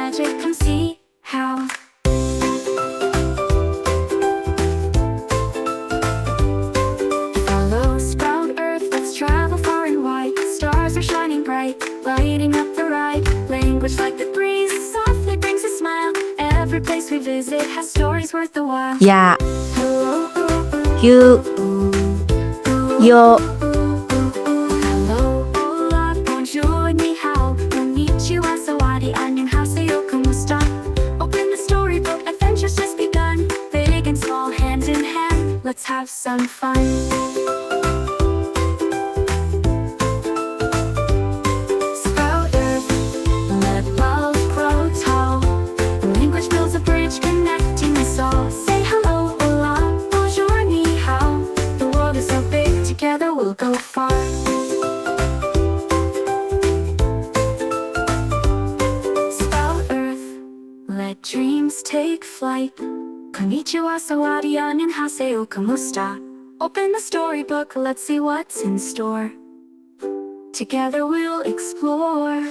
magic, come see how. Follow Sprout Earth, let's travel far and wide. Stars are shining bright, lighting up the ride. Language like the breeze, softly brings a smile. Every place we visit has stories worth the while. Ya, you, yo. Hello, hola, bonjour, ni hao. Konnichiwa, sawadi, annyeonghaseyo, kumusta? Open the storybook, adventure's just begun. Big and small, hand in hand, let's have some fun. Sprout Earth, let love grow tall. Language builds a bridge connecting us all. Say hello, hola, bonjour, ni hao. The world is so big, together we'll go far. Sprout Earth, let dreams take flight. Konnichiwa, sawadi, annyeonghaseyo, kumusta? Open the storybook, let's see what's in store. Together we'll explore.